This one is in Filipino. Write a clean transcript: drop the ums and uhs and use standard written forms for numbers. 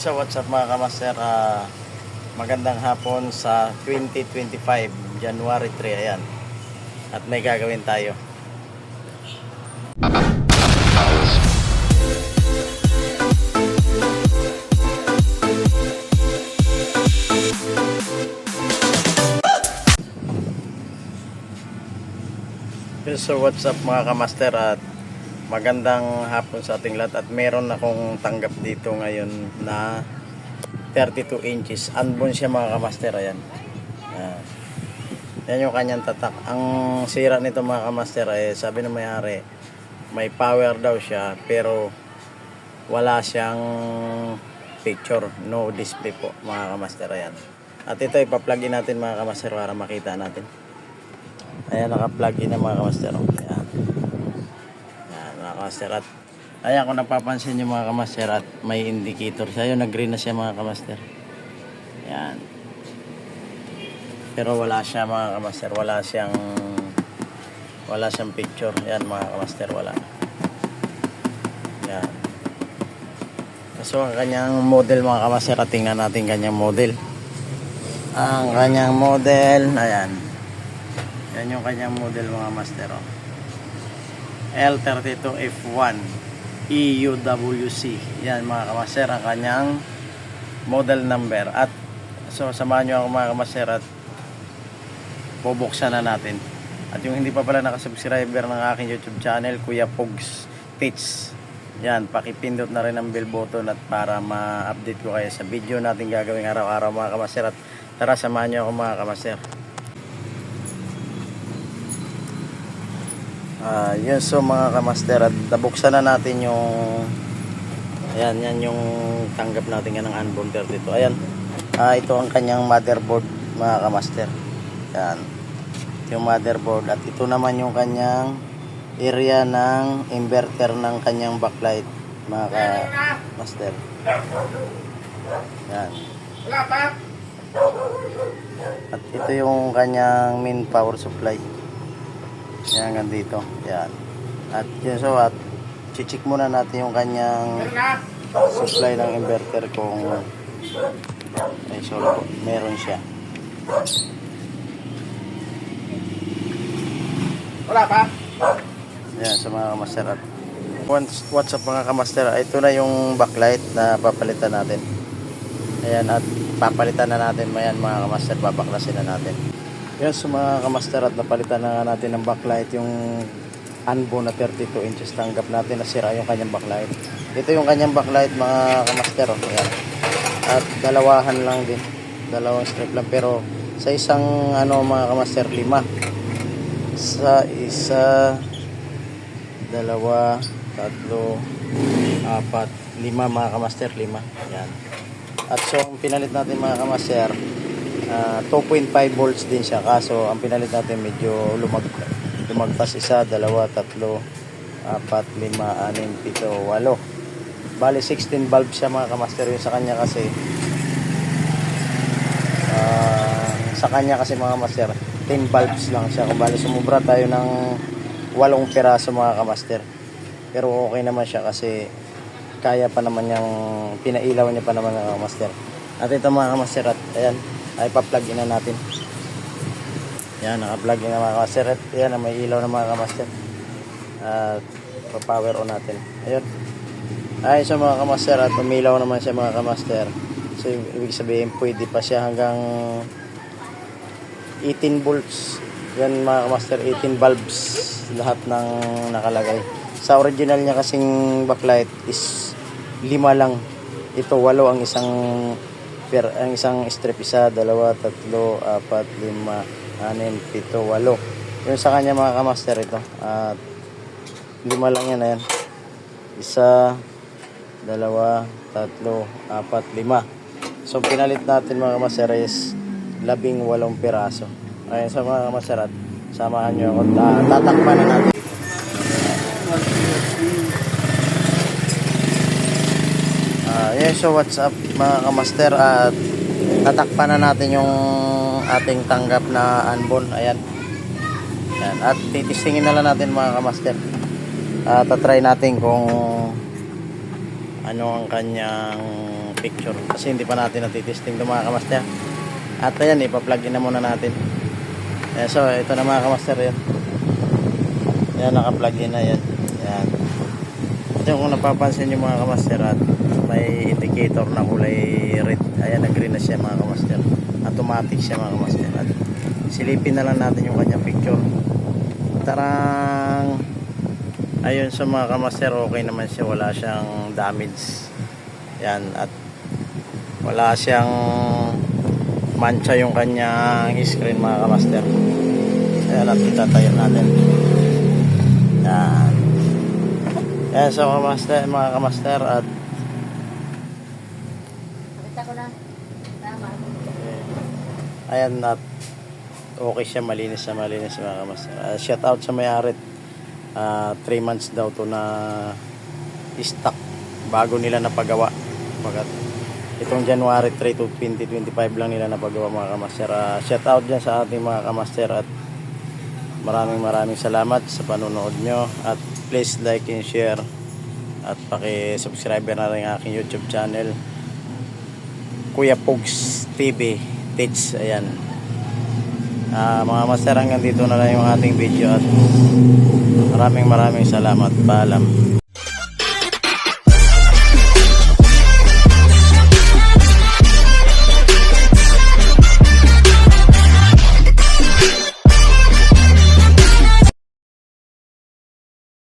So what's up mga kamaster, magandang hapon sa 2025 January 3, ayan, at may gagawin tayo. So what's up mga kamaster, at magandang hapon sa ating lahat. At meron akong tanggap dito ngayon na 32 inches. Unborn siya mga kamaster, ayan. Yan yung kanyang tatak. Ang sira nito mga kamaster ay sabi ng may-ari, may power daw siya pero wala siyang picture, no display po mga kamaster, ayan. At ito ipa-plug in natin mga kamaster para makita natin. Ayan, naka-plug in na mga kamaster. Ayan. Ayan mga kamaster. At ayan, kung napapansin nyo mga kamaster, at may indicator siya. Ayun, nag-green na siya mga kamaster. Ayan. Pero wala siya mga kamaster. Wala siyang picture. Ayan mga kamaster, wala. Ayan. So ang kanyang model mga kamaster, at tingnan natin kanyang model. Ang kanyang model, ayan. Yan yung kanyang model mga master. L32F1 EUWC. Yan mga kamaster ang kanyang model number. At so samahan nyo ako mga kamaster at bubuksan na natin. At yung hindi pa pala nakasubscriber ng aking YouTube channel, Kuya Pogs Teach, yan, pakipindot na rin ang bell button at para ma-update ko kayo sa video natin gagawin araw-araw mga kamaster. At tara, samahan nyo ako mga kamaster. Yun, so mga kamaster, at nabuksan na natin yung ayan, yan yung tanggap natin ng unborn 32. Ayan, ito ang kanyang motherboard mga kamaster. Yan, yung motherboard. At ito naman yung kanyang area ng inverter ng kanyang backlight mga kamaster. Yan. At ito yung kanyang main power supply. Yan, hanggang dito. Yan. At yun, so at check muna natin yung kanyang supply ng inverter kung ay solo po, meron siya. Wala pa? Yan, sa mga kamaster. At what's up mga kamaster, ito na yung backlight na papalitan natin. Ayan, at papalitan na natin mayan mga kamaster, babaklasin na natin. Yan, so mga kamaster, at napalitan na nga natin ng backlight. Yung unborn na 32 inches tanggap natin, nasira yung kanyang backlight. Ito yung kanyang backlight mga kamaster. Yan. At dalawahan lang din, dalawang strip lang, pero sa isang mga kamaster, 5. Sa isa, 2, 3, 4, 5 mga kamaster, 5. Yan. At so ang pinalit natin mga kamaster, 2.5 volts din siya, kaso ang pinalit natin medyo lumagpas. 1, 2, 3, 4, 5, 6, 8. Bali 16 bulb siya mga kamaster. Yung sa kanya kasi mga kamaster 10 bulbs lang siya. Kung bali sumubra tayo ng 8 piraso mga kamaster, pero okay naman siya kasi kaya pa naman yung pinailaw niya pa naman mga kamaster. At ito mga kamaster, at ayan, ay pa-plug in na natin. Yan, naka-plug in na mga kamaster. At yan, may ilaw na mga kamaster. At pa-power on natin. Ayun. Ay, so mga kamaster, at umilaw naman siya mga kamaster. So ibig sabihin pwede pa siya hanggang 18 volts. Yan mga kamaster, 18 bulbs lahat ng nakalagay. Sa original niya kasing backlight is 5 lang. Ito 8 ang isang strip. 1, 2, 3, 4, 5, 6, 7, 8. Yung sa kanya mga kamaster ito, at 5 lang yan. Ayan, 1, 2, 3, 4, 5. So pinalit natin mga kamaster is 18 piraso. Ayan, sa mga kamaster, at samahan nyo ako, tatakpan na natin. Yes, so what's up mga kamaster, at tatakpan na natin yung ating tanggap na unborn. Ayan. Ayan. At titistingin na lang natin mga kamaster. Tatry natin kung ano ang kanyang picture kasi hindi pa natin natitesting ito mga kamaster. At ayan, ipa-plug in na muna natin. So ito na mga kamaster, yan. Yan, naka-plug in na yan. Yan. Ito kung napapansin nyo mga kamaster, at may indicator na kulay red. Ayan, nag-green na siya mga kamaster. Automatic siya mga kamaster. At silipin na lang natin yung kanyang picture. Tarang! Ayun sa mga kamaster, okay naman siya. Wala siyang damage. Yan. At wala siyang mancha yung kanyang screen mga kamaster. Ayan, at itatayo natin. Yan. Yan, so kamaster, mga kamaster, at Nakita ko na. Tama. ayan, at okay siya, malinis mga kamaster. Shout out sa may-ari. 3 months daw to na stock bago nila napagawa. Pagkat itong January 3 to 2025 lang nila napagawa mga kamaster. Shout out dyan sa ating mga kamaster, at maraming salamat sa panonood nyo, at please like and share, at paki-subscribe na rin ang aking YouTube channel, Kuya Pogs TV Tits. Ayan. Mga master, hanggang dito na lang yung ating video, at maraming salamat. Paalam.